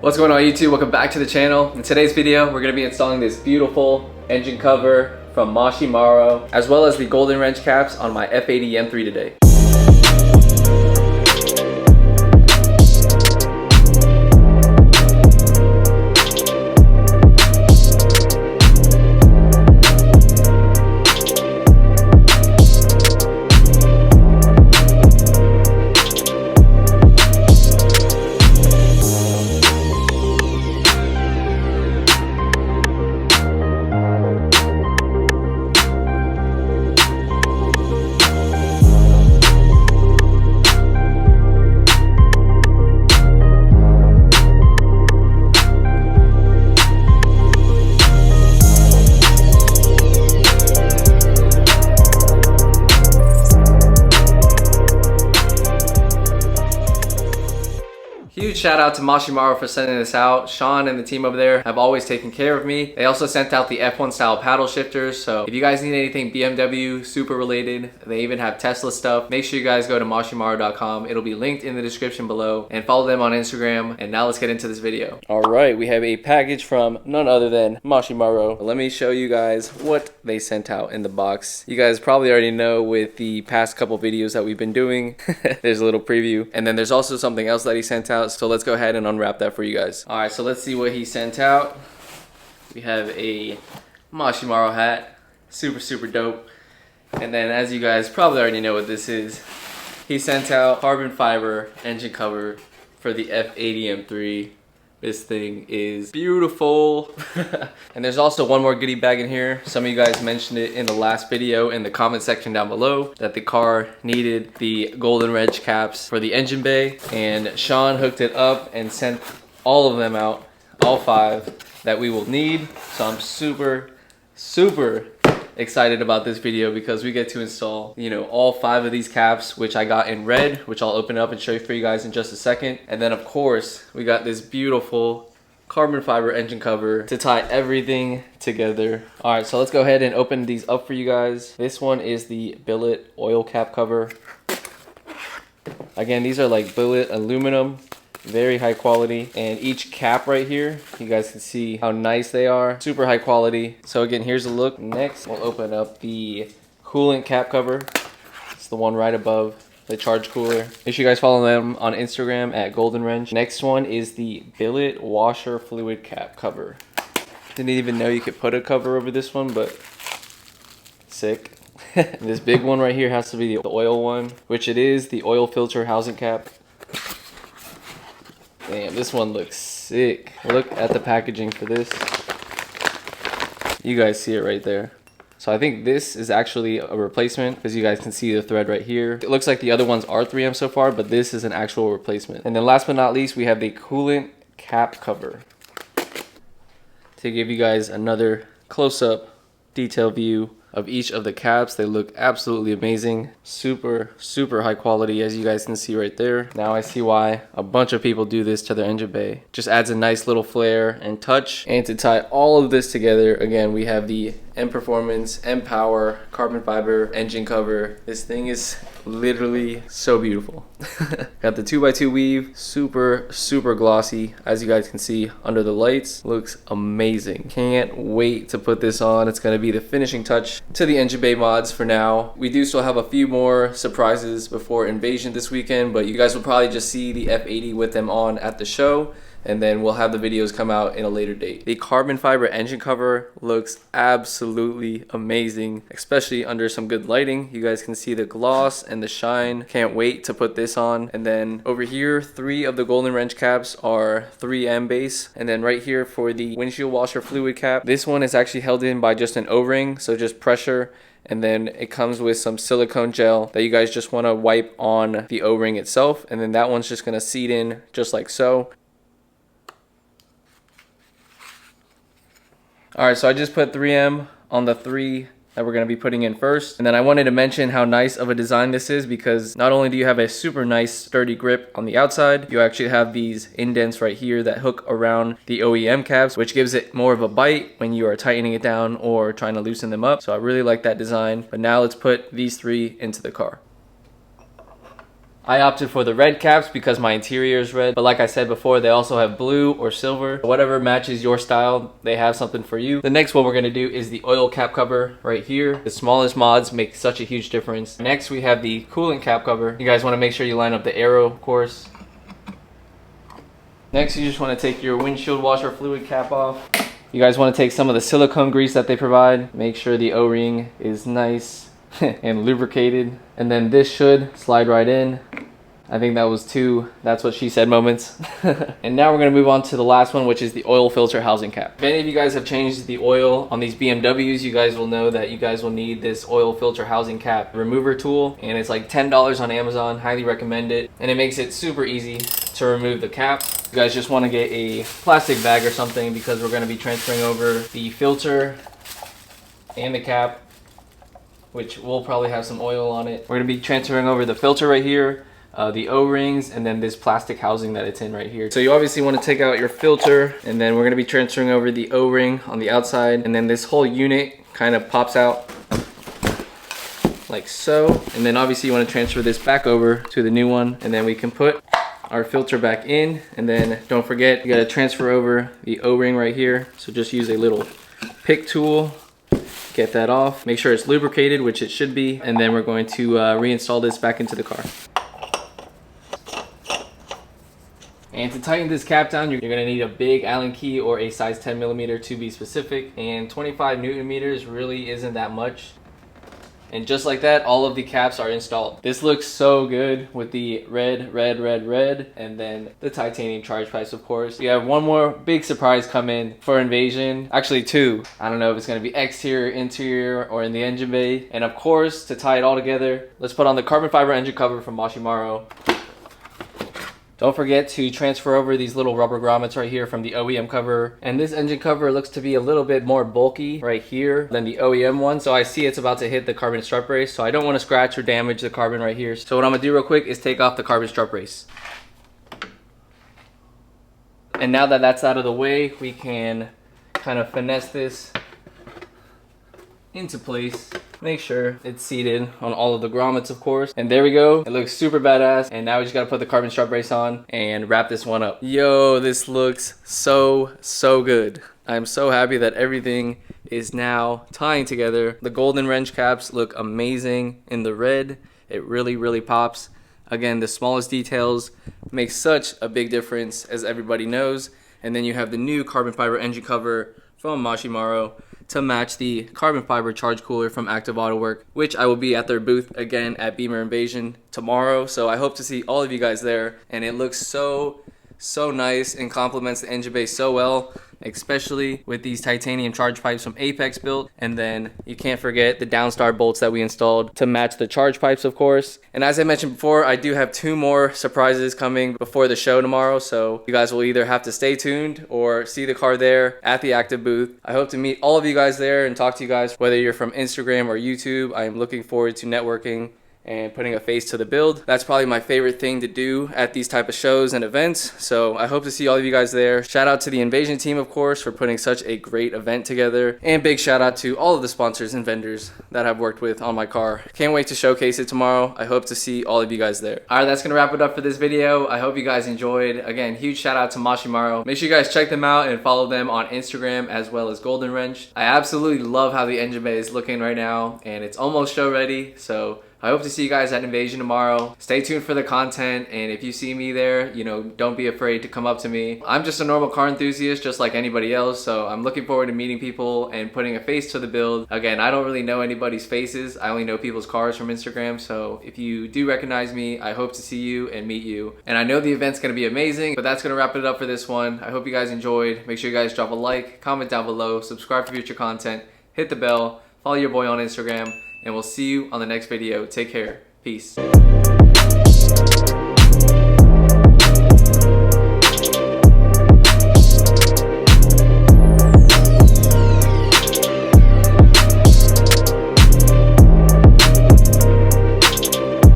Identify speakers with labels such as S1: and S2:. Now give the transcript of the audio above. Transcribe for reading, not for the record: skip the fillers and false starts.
S1: What's going on YouTube? Welcome back to the channel. In today's video, we're going to be installing this beautiful engine cover from Mashimaro, as well as the golden wrench caps on my F80 M3 today. Huge shout out to Mashimaro for sending this out. Sean and the team over there have always taken care of me. They also sent out the F1 style paddle shifters, so if you guys need anything BMW super related, they even have Tesla stuff, make sure you guys go to mashimaro.com. It'll be linked in the description below, and follow them on Instagram. And now let's get into this video. Alright, we have a package from none other than Mashimaro. Let me show you guys what they sent out in the box. You guys probably already know with the past couple videos that we've been doing. There's a little preview, and then there's also something else that he sent out. So let's go ahead and unwrap that for you guys. All right, so let's see what he sent out. We have a Mashimaro hat, super dope. And then, as you guys probably already know what this is, he sent out carbon fiber engine cover for the F80 M3. This thing is beautiful. And there's also one more goodie bag in here. Some of you guys mentioned it in the last video in the comment section down below that the car needed the golden wrench caps for the engine bay, and Sean hooked it up and sent all of them out, all 5 that we will need. So I'm super excited about this video because we get to install, you know, all 5 of these caps, which I got in red, which I'll open up and show you for you guys in just a second. And then of course we got this beautiful carbon fiber engine cover to tie everything together. All right, so let's go ahead and open these up for you guys. This one is the billet oil cap cover. Again, these are like billet aluminum, very high quality, and each cap right here, you guys can see how nice they are, super high quality. So again, here's a look. Next, we'll open up the coolant cap cover. It's the one right above the charge cooler. Make sure you guys follow them on Instagram at GOLDENWRENCH. Next one is the billet washer fluid cap cover. Didn't even know you could put a cover over this one, but sick. This big one right here has to be the oil one, which it is, the oil filter housing cap. Damn, this one looks sick. Look at the packaging for this. You guys see it right there. So I think this is actually a replacement because you guys can see the thread right here. It looks like the other ones are 3M so far, but this is an actual replacement. And then last but not least, we have the coolant cap cover. To give you guys another close-up detail view of each of the caps, they look absolutely amazing. Super high quality, as you guys can see right there. Now I see why a bunch of people do this to their engine bay. Just adds a nice little flair and touch. And to tie all of this together, again, we have the M Performance, M Power carbon fiber engine cover. This thing is literally so beautiful. Got the 2x2 weave, super glossy, as you guys can see under the lights. Looks amazing. Can't wait to put this on. It's going to be the finishing touch to the engine bay mods for now. We do still have a few more surprises before Invasion this weekend, but you guys will probably just see the F80 with them on at the show, and then we'll have the videos come out in a later date. The carbon fiber engine cover looks absolutely amazing, especially under some good lighting. You guys can see the gloss and the shine. Can't wait to put this on. And then over here, 3 of the golden wrench caps are 3M base. And then right here for the windshield washer fluid cap, this one is actually held in by just an O-ring, so just pressure. And then it comes with some silicone gel that you guys just want to wipe on the O-ring itself. And then that one's just going to seat in just like so. Alright, so I just put 3M on the 3 that we're going to be putting in first. And then I wanted to mention how nice of a design this is, because not only do you have a super nice sturdy grip on the outside, you actually have these indents right here that hook around the OEM caps, which gives it more of a bite when you are tightening it down or trying to loosen them up. So I really like that design. But now let's put these 3 into the car. I opted for the red caps because my interior is red, but like I said before, they also have blue or silver. Whatever matches your style, they have something for you. The next one we're gonna do is the oil cap cover right here. The smallest mods make such a huge difference. Next, we have the coolant cap cover. You guys wanna make sure you line up the arrow, of course. Next, you just wanna take your windshield washer fluid cap off. You guys wanna take some of the silicone grease that they provide. Make sure the O-ring is nice and lubricated. And then this should slide right in. I think that was 2 that's what she said moments. And now we're gonna move on to the last one, which is the oil filter housing cap. If any of you guys have changed the oil on these BMWs, you guys will know that you guys will need this oil filter housing cap remover tool. And it's like $10 on Amazon, highly recommend it. And it makes it super easy to remove the cap. You guys just wanna get a plastic bag or something because we're gonna be transferring over the filter and the cap, which will probably have some oil on it. We're gonna be transferring over the filter right here, the O-rings, and then this plastic housing that it's in right here. So you obviously want to take out your filter, and then we're going to be transferring over the O-ring on the outside, and then this whole unit kind of pops out like so. And then obviously you want to transfer this back over to the new one, and then we can put our filter back in. And then don't forget, you got to transfer over the O-ring right here. So just use a little pick tool, get that off, make sure it's lubricated, which it should be, and then we're going to reinstall this back into the car. And to tighten this cap down, you're gonna need a big Allen key or a size 10mm to be specific, and 25 Newton meters really isn't that much. And just like that, all of the caps are installed. This looks so good with the red, and then the titanium charge pipes, of course. We have one more big surprise coming for Invasion. Actually 2. I don't know if it's gonna be exterior, interior, or in the engine bay. And of course, to tie it all together, let's put on the carbon fiber engine cover from Mashimaro. Don't forget to transfer over these little rubber grommets right here from the OEM cover. And this engine cover looks to be a little bit more bulky right here than the OEM one. So I see it's about to hit the carbon strut brace. So I don't want to scratch or damage the carbon right here. So what I'm gonna do real quick is take off the carbon strut brace. And now that that's out of the way, we can kind of finesse this into place. Make sure it's seated on all of the grommets, of course. And there we go. It looks super badass. And now we just gotta put the carbon strut brace on and wrap this one up. Yo, this looks so good. I'm so happy that everything is now tying together. The golden wrench caps look amazing in the red. It really pops. Again, the smallest details make such a big difference, as everybody knows. And then you have the new carbon fiber engine cover from Mashimaro to match the carbon fiber charge cooler from Active Auto Work, which I will be at their booth again at Beamer Invasion tomorrow. So I hope to see all of you guys there. And it looks so nice and complements the engine bay so well, especially with these titanium charge pipes from Apex built. And then you can't forget the Downstar bolts that we installed to match the charge pipes, of course. And as I mentioned before, I do have 2 more surprises coming before the show tomorrow, so you guys will either have to stay tuned or see the car there at the Active booth. I hope to meet all of you guys there and talk to you guys, whether you're from Instagram or YouTube. I am looking forward to networking and putting a face to the build. That's probably my favorite thing to do at these type of shows and events. So I hope to see all of you guys there. Shout out to the Invasion team, of course, for putting such a great event together. And big shout out to all of the sponsors and vendors that I've worked with on my car. Can't wait to showcase it tomorrow. I hope to see all of you guys there. All right, that's gonna wrap it up for this video. I hope you guys enjoyed. Again, huge shout out to Mashimaro. Make sure you guys check them out and follow them on Instagram as well as Golden Wrench. I absolutely love how the engine bay is looking right now, and it's almost show ready. So I hope to see you guys at Invasion tomorrow. Stay tuned for the content, and if you see me there, you know, don't be afraid to come up to me. I'm just a normal car enthusiast, just like anybody else, so I'm looking forward to meeting people and putting a face to the build. Again, I don't really know anybody's faces. I only know people's cars from Instagram, so if you do recognize me, I hope to see you and meet you. And I know the event's gonna be amazing, but that's gonna wrap it up for this one. I hope you guys enjoyed. Make sure you guys drop a like, comment down below, subscribe for future content, hit the bell, follow your boy on Instagram, and we'll see you on the next video. Take care. Peace.